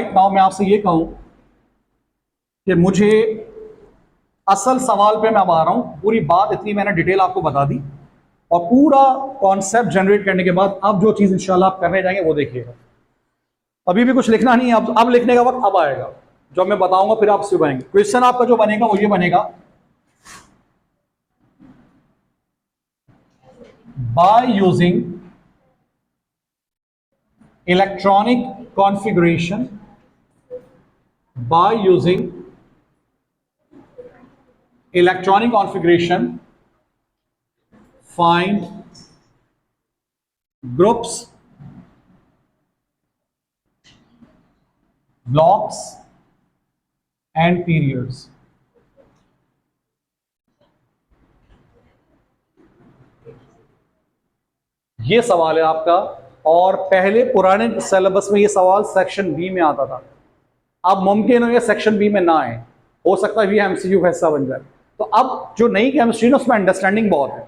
Right now मैं आपसे ये कहूं कि मुझे असल सवाल पे मैं अब आ रहा हूं। पूरी बात इतनी मैंने डिटेल आपको बता दी और पूरा कॉन्सेप्ट जनरेट करने के बाद अब जो चीज इंशाल्लाह आप करने जाएंगे वो देखिएगा। अभी भी कुछ लिखना नहीं है, अब लिखने का वक्त अब आएगा। जो मैं बताऊंगा फिर आप उससे बनेंगे। क्वेश्चन आपका जो बनेगा वो ये बनेगा, by using electronic configuration, by using electronic configuration, find groups, blocks and periods. ये सवाल है आपका, और पहले पुराने सिलेबस में ये सवाल सेक्शन बी में आता था। अब मुमकिन है सेक्शन बी में ना आए, हो सकता है ये एमसीक्यू का हिस्सा बन जाए। तो अब जो नई केमिस्ट्री है उसमें अंडरस्टैंडिंग बहुत है,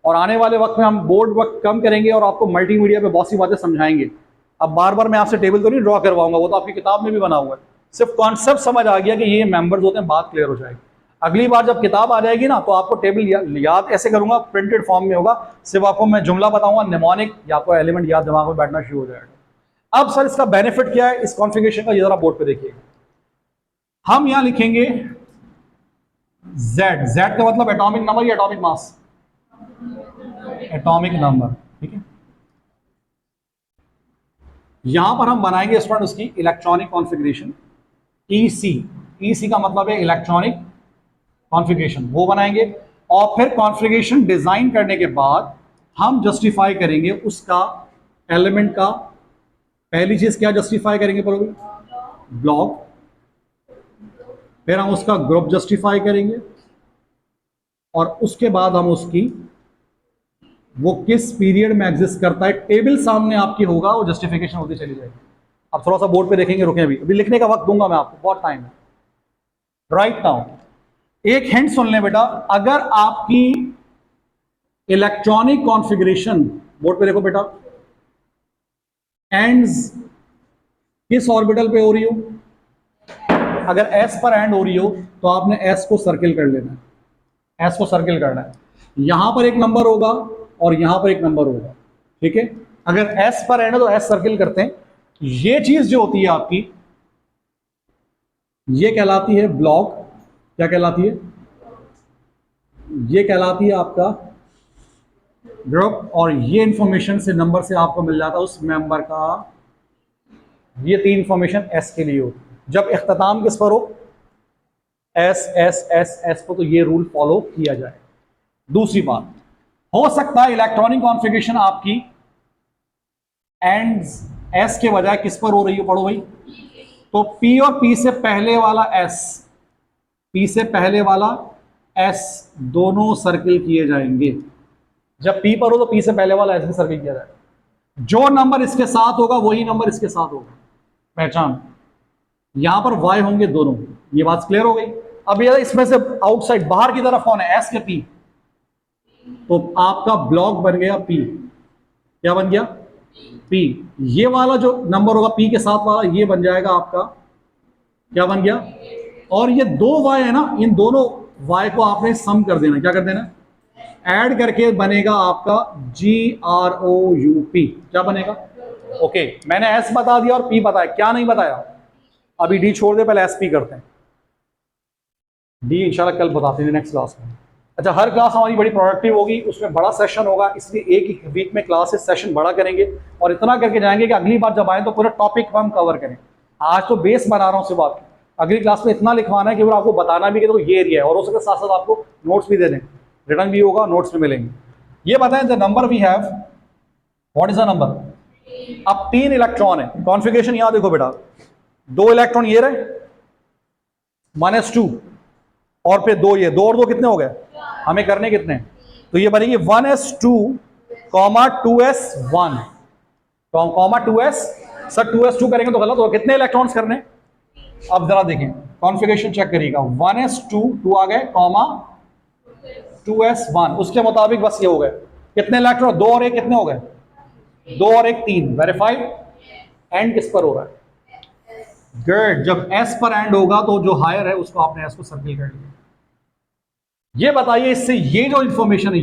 और आने वाले वक्त में हम बोर्ड वक्त कम करेंगे और आपको मल्टीमीडिया पे बहुत सी बातें समझाएंगे। अब बार बार मैं आपसे टेबल तो नहीं ड्रॉ करवाऊंगा, वो तो आपकी किताब में भी बना हुआ है। सिर्फ कॉन्सेप्ट समझ आ गया कि ये मेंबर्स होते हैं, बात क्लियर हो जाएगी। अगली बार जब किताब आ जाएगी ना तो आपको टेबल याद ऐसे करूंगा, प्रिंटेड फॉर्म में होगा, सिर्फ आपको मैं जुमला बताऊंगा, निमोनिक या आपको एलिमेंट याद दिमाग में बैठना शुरू हो जाएगा। अब सर इसका बेनिफिट क्या है इस कॉन्फ़िगरेशन का, ये जरा बोर्ड पे देखिएगा। हम यहां लिखेंगे Z, Z का मतलब एटॉमिक नंबर या एटॉमिक मास, एटॉमिक नंबर, ठीक है। यहां पर हम बनाएंगे स्टूडेंट उसकी इलेक्ट्रॉनिक कॉन्फ़िगरेशन, EC, EC का मतलब है इलेक्ट्रॉनिक कॉन्फ़िगरेशन, वो बनाएंगे। और फिर कॉन्फ़िगरेशन डिजाइन करने के बाद हम जस्टिफाई करेंगे उसका एलिमेंट का, पहली चीज क्या जस्टिफाई करेंगे पढ़ोगे, ब्लॉक। फिर हम उसका ग्रुप जस्टिफाई करेंगे, और उसके बाद हम उसकी वो किस पीरियड में एग्जिस्ट करता है, टेबल सामने आपकी होगा, वो जस्टिफिकेशन होती चली जाएगी। अब थोड़ा सा बोर्ड पे देखेंगे, रुके अभी लिखने का वक्त दूंगा मैं आपको, बहुत टाइम है। राइट नाउ एक हिंट सुन लें बेटा, अगर आपकी इलेक्ट्रॉनिक कॉन्फ़िगरेशन, बोर्ड पे देखो बेटा, एंड्स किस ऑर्बिटल पे हो रही हो, अगर S पर एंड हो रही हो तो आपने S को सर्किल कर लेना है, S को सर्किल करना है। यहां पर एक नंबर होगा और यहां पर एक नंबर होगा, ठीक है। अगर S पर एंड है तो S सर्किल करते हैं। ये चीज जो होती है आपकी, ये कहलाती है ब्लॉक। क्या कहलाती है? ये कहलाती है आपका ग्रुप, और ये इंफॉर्मेशन से नंबर से आपको मिल जाता है उस मेंबर का। ये तीन इंफॉर्मेशन S के लिए होती है। जब इख्तिताम किस पर हो, S S S S पर, तो ये रूल फॉलो किया जाए। दूसरी बात, हो सकता है इलेक्ट्रॉनिक कॉन्फ़िगरेशन आपकी एंड्स S के बजाय किस पर हो रही हो, पढ़ो भाई, तो P और P से पहले वाला S, P से पहले वाला S दोनों सर्किल किए जाएंगे। जब P पर हो तो P से पहले वाला S भी सर्किल किया जाएगा। जो नंबर इसके साथ होगा वही नंबर इसके साथ होगा, पहचान। यहां पर Y होंगे दोनों, ये बात क्लियर हो गई। अब ये इसमें से आउटसाइड बाहर की तरफ कौन है, S के P, तो आपका ब्लॉक बन गया P। क्या बन गया? P। ये वाला जो नंबर होगा P के साथ वाला, ये बन जाएगा आपका, क्या बन गया? और ये दो Y है ना, इन दोनों Y को आपने सम कर देना। क्या कर देना? ऐड करके बनेगा आपका GROUP। क्या बनेगा? ओके, मैंने S बता दिया और P बताया, क्या नहीं बताया? अभी D छोड़ दे, पहले SP करते हैं। D इंशाल्लाह कल बताते हैं नेक्स्ट क्लास में। अच्छा, हर क्लास हमारी बड़ी प्रोडक्टिव होगी, उसमें बड़ा सेशन होगा, इसलिए एक ही वीक में क्लासेस सेशन बड़ा करेंगे और इतना करके जाएंगे कि अगली बार जब आए तो पूरा टॉपिक हम कवर करें। आज तो बेस बना रहा हूँ सिर्फ आपकी, अगली क्लास में इतना लिखवाना है कि वो आपको बताना भी कि तो ये एरिया है, और हो सके साथ साथ आपको नोट्स भी दे दें, रिटर्न भी होगा, नोट्स भी मिलेंगे। ये बताएं, the number we have, what is the number? अब 3 इलेक्ट्रॉन है, कॉन्फ़िगरेशन यहां देखो बेटा, 2 इलेक्ट्रॉन ये रहे, 1s2, और फिर 2 ये, 2 और 2 कितने हो गए? हमें करने कितने? तो ये बनेगी 1s2, 2s1, comma 2s। Sir 2s2 करेंगे तो गलत होगा, कितने इलेक्ट्रॉन्स करने? अब जरा देखें, कॉन्फ़िगरेशन चेक करिएगा, 1s2, 2 आ गए, कॉमा 2s1, उसके मुताबिक बस ये हो गए। कितने इलेक्ट्रॉन? 2 और 1 कितने हो गए? 2 और 1 3, वेरीफाइड। एंड किस पर हो रहा है? गुड, जब एस पर एंड होगा तो जो हायर है उसको आपने एस को सर्किल कर लिया। ये बताइए इससे ये जो इंफॉर्मेशन है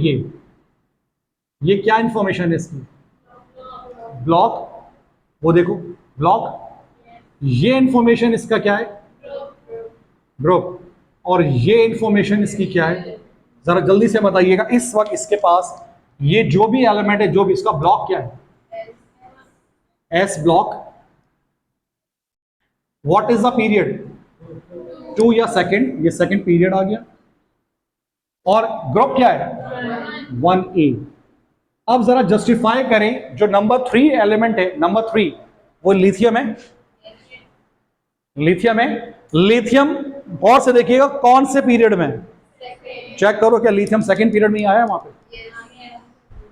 ये क्या इंफॉर्मेशन है इसकी? ब्लॉक, वो देखो ब्लॉक, ये इंफॉर्मेशन इसका क्या है? ग्रुप। और ये इंफॉर्मेशन इसकी क्या है? जरा जल्दी से बताइएगा। इस वक्त इसके पास ये जो भी एलिमेंट है, जो भी इसका ब्लॉक क्या है? S block. What is the period? 2 या सेकंड, ये सेकंड पीरियड आ गया। और ग्रुप क्या है? 1A। अब जरा जस्टिफाई करें, जो नंबर 3 एलिमेंट है, नंबर 3 वो लिथियम है। लिथियम है। लिथियम गौर से देखिएगा कौन से पीरियड में? चेक करो क्या लिथियम सेकंड पीरियड में ही आया है? वहां पे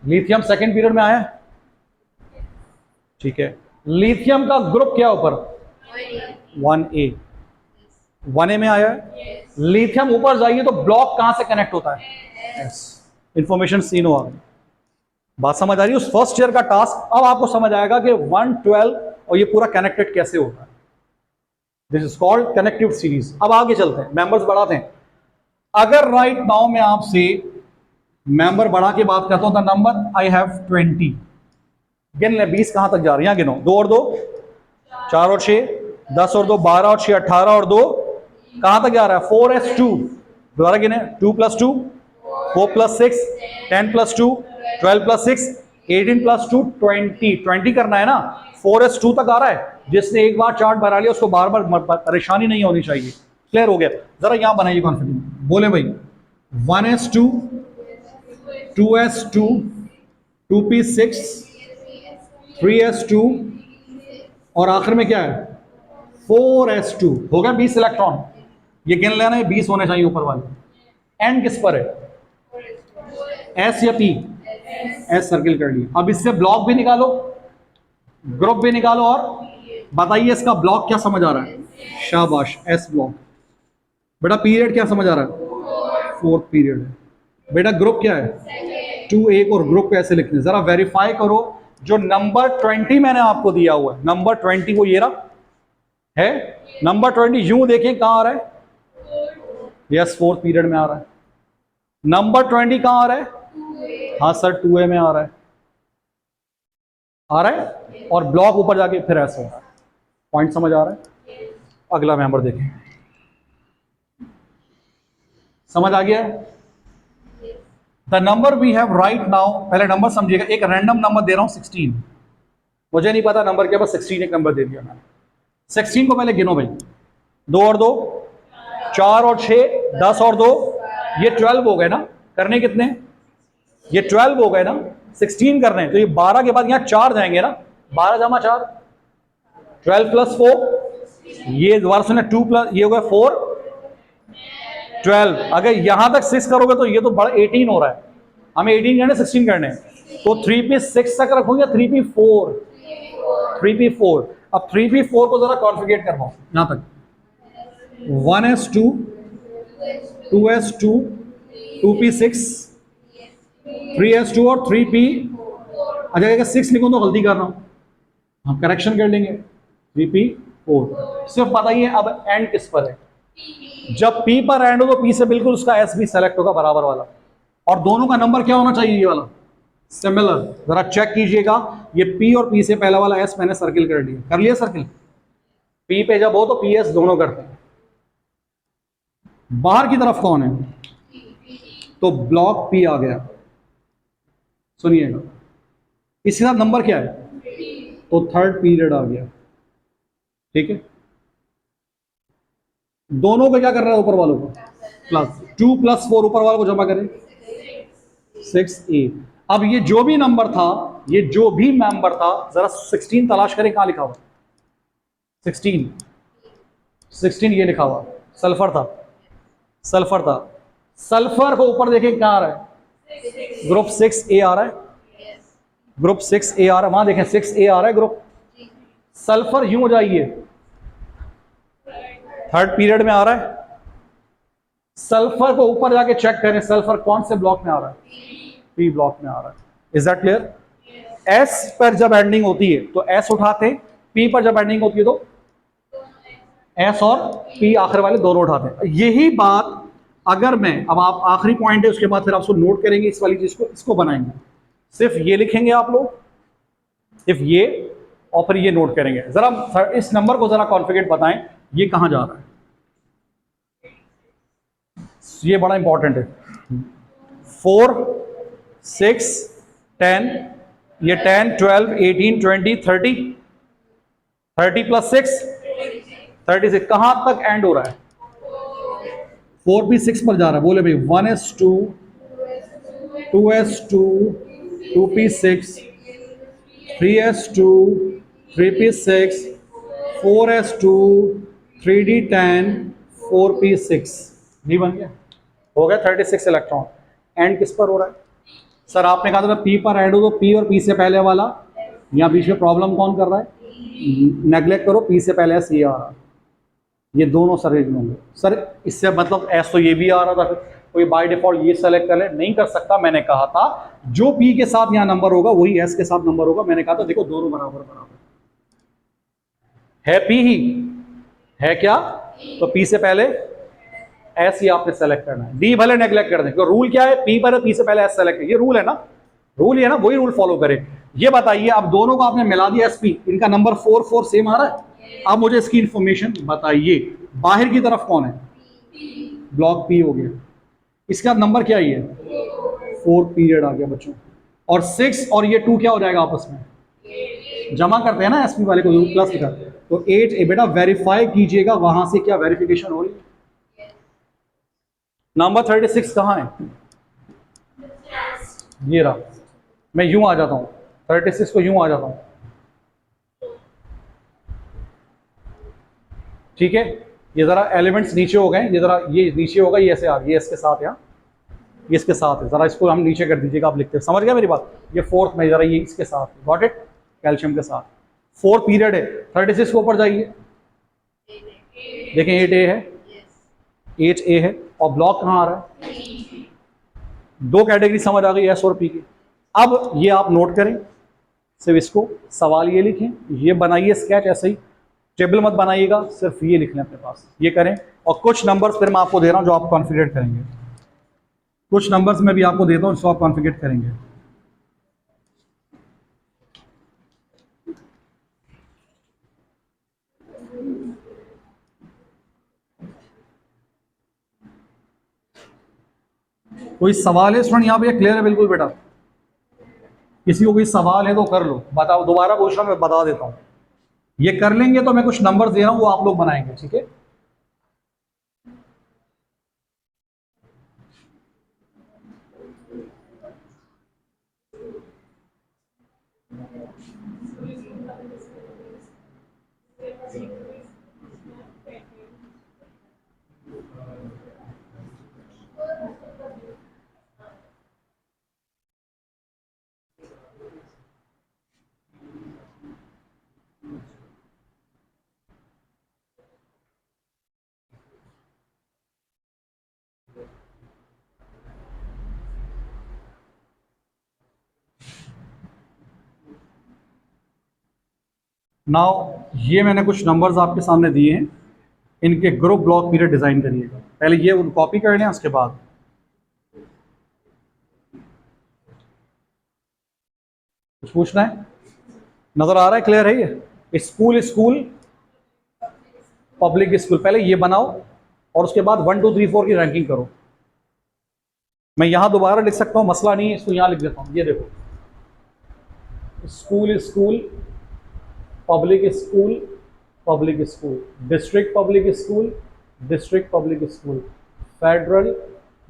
लिथियम सेकंड पीरियड में आया है। ठीक है, लिथियम का ग्रुप क्या ऊपर? 1A। 1A में आया है। लिथियम ऊपर जाइए तो ब्लॉक कहां से कनेक्ट होता है? S। इंफॉर्मेशन सीनो आ गई। बात समझ आ रही है? उस फर्स्ट ईयर का टास्क अब आपको समझ आएगा कि 1, 12 और ये पूरा कनेक्टेड कैसे होता है। This is called connective series. अब आगे चलते हैं, मेंबर्स बढ़ाते हैं। अगर राइट नाउ मैं आपसे मेंबर बढ़ा के बात करता हूं, द नंबर आई हैव 20। गिन ले 20 कहां तक जा रही है? गिनो। 2 और 2 4 और 6 10 और 2 12 और 6 18 और 2 कहां तक जा रहा है? 4s2। दोबारा गिने। 2 + 2 4 + 6 10 + 2 12 + 6 18 + 2 20 करना है ना। 4s2 तक आ रहा है। जिसने एक बार चार्ट बना लिया उसको बार बार परेशानी नहीं होनी चाहिए। क्लियर हो गया? जरा यहां बनाइए कॉन्फिडेंट, बोले भाई 1s2 2s2 2p6 3s2 और आखिर में क्या है? 4s2। हो गया 20 इलेक्ट्रॉन। ये गिन लेना है, 20 होने चाहिए ऊपर वाले। एंड किस पर है? एस या पी? एस सर्किल कर लिया। अब इससे ब्लॉक भी निकालो, ग्रुप भी निकालो और बताइए इसका ब्लॉक क्या समझ आ रहा है? शाबाश, एस ब्लॉक। बेटा पीरियड क्या समझ आ रहा है? 4th पीरियड है। बेटा ग्रुप क्या है? 2A और ग्रुप को ऐसे लिखने। जरा वेरीफाई करो, जो नंबर 20 मैंने आपको दिया हुआ है, नंबर 20 वो ये रहा है। नंबर 20 यूं देखें कहां आ रहा है? यस, 4th पीरियड में आ रहा है। नंबर 20 कहां आ रहा है? हाँ सर, 2A में आ रहा है। आ रहा है। और ब्लॉक ऊपर जाके फिर ऐसे हो रहा है। पॉइंट समझ आ रहा है? अगला मेंबर देखें। समझ आ गया? The number we have right now, पहले नंबर समझिएगा। एक रैंडम नंबर दे रहा हूं 16। मुझे नहीं पता नंबर क्या, बस 16 एक नंबर दे दिया मैंने। 16 को पहले गिनो भाई। 2 और 2 4 और 6 10 और 2 ये 12 हो गए ना। करने कितने? ये 12 हो गए ना। 16 करने हैं तो ये 12 के बाद यहां 4 जाएंगे ना। 12 जमा 4 12 + 4। ये दोबारा सुने, 2 प्लस ये हो गया 4 12। अगर यहां तक 6 करोगे तो ये तो बड़ा 18 हो रहा है। हमें 18 करने 16 करने तो 3p6 तक रखोगे, 3p4 3p4। अब 3p4 को जरा कॉन्फ़िगर करवाओ यहां तक। 1s2 2s2 2p6 3s2 और 3p। अच्छा अगर 6 लिखूं तो गलती कर रहा हूं, हम करेक्शन कर लेंगे। 3p4। सिर्फ बताइए अब एंड किस पर है? जब P पर एंड हो तो P से बिल्कुल उसका S भी सेलेक्ट होगा बराबर वाला। और दोनों का नंबर क्या होना चाहिए? ये वाला सिमिलर। जरा चेक कीजिएगा, ये P और P से पहला वाला S मैंने सर्किल कर लिया। कर लिया सर्किल? P पे जब हो तो PS दोनों करते हैं। बाहर की तरफ कौन है? तो ब्लॉक P आ गया। सुनिएगा, इसके साथ नंबर क्या है? तो 3rd पीरियड आ गया। ठीक है, दोनों को क्या कर रहा है? ऊपर वालों को प्लस 2 + 4 ऊपर वालों को जमा करें 6A। अब ये जो भी नंबर था, ये जो भी मेंबर था, जरा 16 तलाश करें कहां लिखा हुआ? 16 ये लिखा हुआ सल्फर था। सल्फर था। सल्फर को ऊपर देखें क्या आ रहा है? ग्रुप 6A आ रहा है। ग्रुप 6A आ रहा है, वहां देखें 6A आ रहा है ग्रुप। सल्फर यूं हो जाइए, 3rd पीरियड में आ रहा है। सल्फर को ऊपर जाके चेक करें, सल्फर कौन से ब्लॉक में आ रहा है? P ब्लॉक में आ रहा है। Is that clear? S पर जब एंडिंग होती है तो S उठाते, P पर जब एंडिंग होती है तो एस और पी आखिर वाले दोनों उठाते हैं। यही बात अगर मैं, अब आप आखिरी पॉइंट है उसके बाद फिर आप उसको नोट करेंगे, इस वाली चीज को, इसको बनाएंगे, सिर्फ ये लिखेंगे आप लोग, सिर्फ ये, और फिर ये नोट करेंगे। जरा इस नंबर को जरा कॉन्फिगरेट बताएं, ये कहां जा रहा है, ये बड़ा इंपॉर्टेंट है। 4 6 10, ये 10 12 18 20 30, 30 प्लस 6 36, कहां तक एंड हो रहा है? 4p6 पर जा रहा है। बोले भाई 1s2 2s2 2p6 3s2 3p6 4s2 3d10 4p6, नहीं बन गया? हो गया 36 इलेक्ट्रॉन। एंड किस पर हो रहा है सर? आपने कहा था पी पर एंड हो, तो पी और पी से पहले वाला, यहाँ बीच में प्रॉब्लम कौन कर रहा है? नेग्लेक्ट करो, पी से पहले एस ये आ रहा है, ये दोनों सर रेंज में होंगे। सर इससे मतलब एस तो ये भी आ रहा था, कोई बाय डिफॉल्ट ये सेलेक्ट कर ले, नहीं कर सकता। मैंने कहा था जो पी के साथ यहाँ नंबर होगा वही एस के साथ नंबर होगा। मैंने कहा था देखो दोनों बराबर बराबर है, पी ही है क्या, तो पी से पहले एस ही आपने सेलेक्ट करना है, डी भले नेग्लेक्ट कर दें, रूल क्या है? पी पर पी से पहले एस सेलेक्ट, ये रूल है ना, रूल ये है ना, वही रूल फॉलो करें। ये बताइए अब दोनों को आपने मिला दिया एसपी, इनका नंबर 4 4 सेम आ रहा है। अब मुझे इसकी इंफॉर्मेशन बताइए, बाहर की तरफ कौन है? ब्लॉक पी हो गया, इसका नंबर क्या है? 4 पीरियड आ गया बच्चों, और 6 और ये 2 क्या हो जाएगा आपस में? जमा करते हैं ना एसपी वाले को, प्लस लिखा, तो 8 बेटा वेरीफाई कीजिएगा वहां से क्या वेरिफिकेशन हो रही है। नंबर 36 कहां है? ये रहा, मैं यूं आ जाता हूं 36 को, यूं आ जाता हूं, ठीक है। ये जरा एलिमेंट्स नीचे हो गए, ये जरा ये नीचे होगा, ये ऐसे आ गया, ये इसके साथ, यहाँ ये इसके साथ है, जरा इसको हम नीचे कर दीजिएगा, आप लिखते हैं, समझ गया मेरी बात? ये फोर्थ में जरा ये इसके साथ, गॉट इट, कैल्शियम के साथ, 4 पीरियड है। 36 के ऊपर जाइए, देखें 8A है, 8A है, और ब्लॉक कहाँ आ रहा है? दो कैटेगरी समझ आ गई, एस और पी की। अब ये आप नोट करें, सिर्फ इसको सवाल ये लिखें, ये बनाइए स्केच, ऐसे ही टेबल मत बनाइएगा, सिर्फ ये लिख लें अपने पास, ये करें। और कुछ नंबर्स फिर मैं आपको दे रहा हूं जो आप कॉन्फिगरेट करेंगे, कुछ नंबर्स मैं भी आपको देता हूं जिसको आप कॉन्फिगरेट करेंगे। कोई सवाल है स्टूडेंट यहाँ पे? क्लियर है बिल्कुल बेटा? किसी को कोई सवाल है तो कर लो, बताओ, दोबारा पूछ रहा, मैं बता देता हूँ। ये कर लेंगे तो मैं कुछ नंबर दे रहा हूँ वो आप लोग बनाएंगे, ठीक है? नाउ ये मैंने कुछ नंबर्स आपके सामने दिए हैं, इनके ग्रुप ब्लॉक पीरियड डिजाइन करिएगा। पहले ये कॉपी कर लें, उसके बाद कुछ पूछना है? नजर आ रहा है? क्लियर है? ये स्कूल स्कूल पब्लिक स्कूल, पहले ये बनाओ और उसके बाद 1 2 3 4 की रैंकिंग करो। मैं यहां दोबारा लिख सकता हूं, मसला नहीं है, इसको यहां लिख देता हूं। ये देखो, school school public school public school, district public school district public school, federal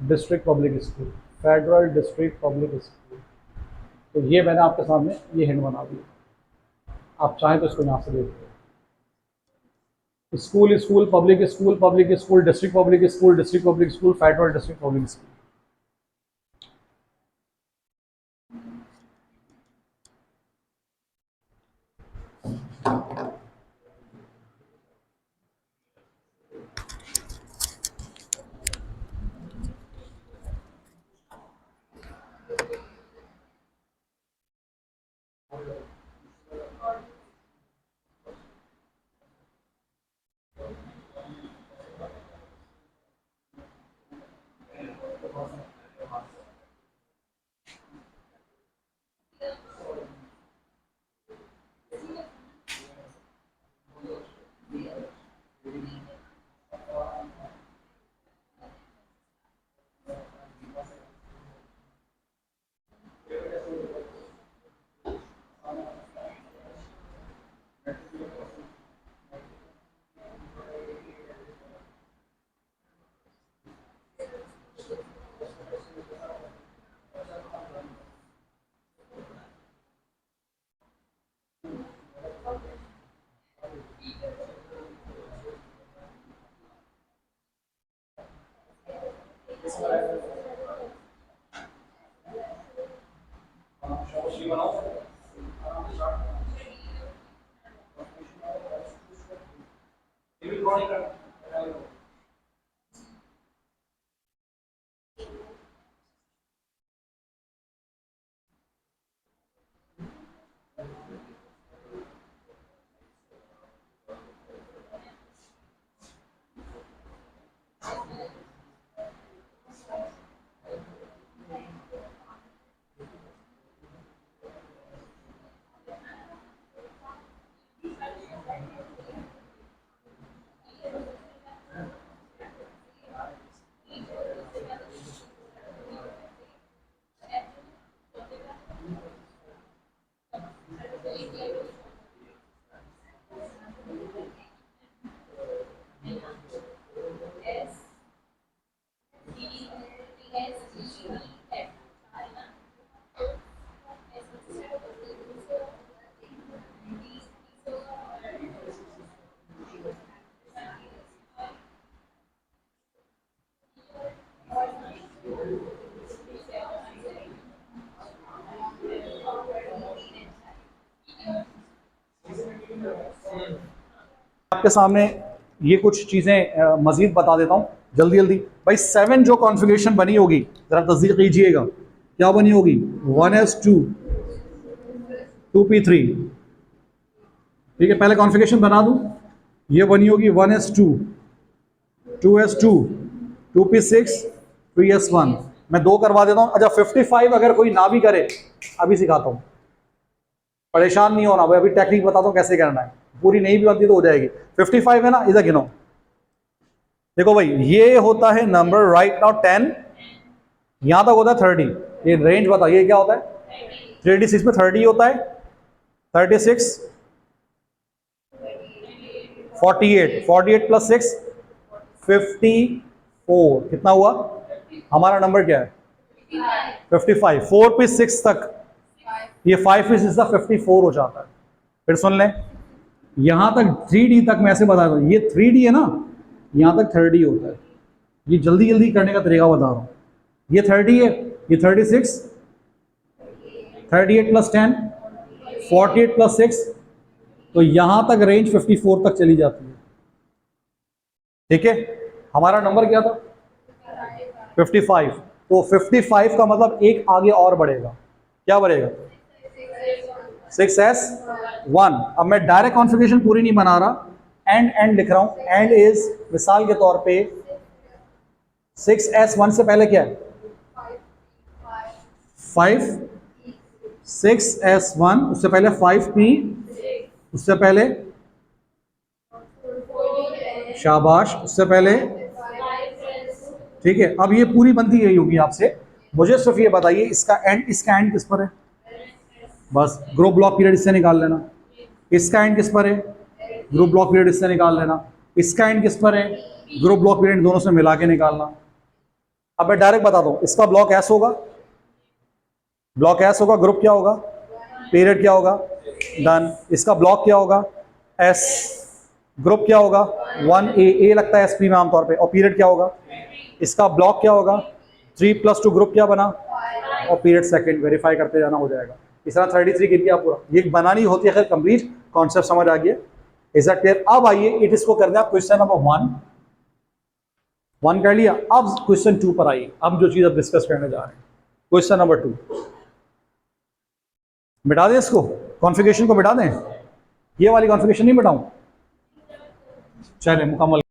district public school, federal district public school. तो ये मैंने आपके सामने ये हिंट बना दी, आप चाहें तो इसको यहाँ से देख लो। School school public school public school, district public school district public school, federal district public school. आपके सामने ये कुछ चीज़ें मजीद बता देता हूँ जल्दी जल्दी। भाई 7 जो कॉन्फ़िगरेशन बनी होगी ज़रा तस्दीक कीजिएगा, क्या बनी होगी? 1s2 2p3, ठीक है। पहले कॉन्फ़िगरेशन बना दूँ, ये बनी होगी 1s2 2s2 2p6 3s1। मैं 2 करवा देता हूँ। अच्छा 55 अगर कोई ना भी करे, अभी सिखाता हूँ, परेशान नहीं होना भाई, अभी टेक्निक बताता हूँ कैसे करना है। पूरी नहीं भी बनती तो हो जाएगी। 55 है ना, इधर गिनो। देखो भाई ये होता है नंबर राइट नाउ 10, यहां तक होता है 30। ये रेंज बताइए क्या होता है? 386 में 30 होता है, 36 48 प्लस 6 54, कितना हुआ? हमारा नंबर क्या है? 55। 4 पे 6 तक, ये 5 पे 6 तक 54 हो जाता है। फिर सुन लें, यहां तक 3D तक मैं ऐसे बता रहा हूँ, ये 3D है ना, यहां तक 30 होता है। ये जल्दी जल्दी करने का तरीका बता रहा हूँ। ये 30 है, ये 36, 38 प्लस 10 48 प्लस 6, तो यहां तक रेंज 54 तक चली जाती है। ठीक है, हमारा नंबर क्या था? 55। तो 55 का मतलब एक आगे और बढ़ेगा, क्या बढ़ेगा? 6s1। अब मैं डायरेक्ट कॉन्फ़िगरेशन पूरी नहीं बना रहा, एंड लिख रहा हूं। एंड इज मिसाल के तौर पे 6s1 से पहले क्या है? 5। 6s1 उससे पहले 5p, उससे पहले शाबाश, उससे पहले, ठीक है। अब ये पूरी बनती गई होगी आपसे, मुझे सिर्फ ये बताइए इसका एंड किस पर है? बस ग्रुप ब्लॉक पीरियड इससे निकाल लेना। इसका एंड किस पर है? ग्रुप ब्लॉक पीरियड इससे निकाल लेना। इसका एंड किस पर है? ग्रुप ब्लॉक पीरियड दोनों से मिला के निकालना। अब मैं डायरेक्ट बता दूं, इसका ब्लॉक एस होगा, ब्लॉक एस होगा, ग्रुप क्या होगा? पीरियड क्या होगा? डन। इसका ब्लॉक क्या होगा? एस। ग्रुप क्या होगा? 1a लगता है एसपी में आमतौर पे। और पीरियड क्या होगा? इसका ब्लॉक क्या होगा? 3+2 ग्रुप क्या बना? और पीरियड सेकंड। वेरीफाई करते जाना, हो जाएगा। इस तरह 33 गिर गया पूरा। ये बनानी होती है, खैर कंप्लीट कॉन्सेप्ट समझ आ गया। Is that clear? अब आइए इट इसको करना है क्वेश्चन नंबर 1 कर लिया। अब क्वेश्चन 2 पर आइए। अब जो चीज अब डिस्कस करने जा रहे हैं, क्वेश्चन नंबर 2। मिटा दें इसको, कॉन्फ़िगरेशन को मिटा दें, ये वाली कॉन्फ़िगरेशन नहीं मिटाऊं? चलिए मुकम्मल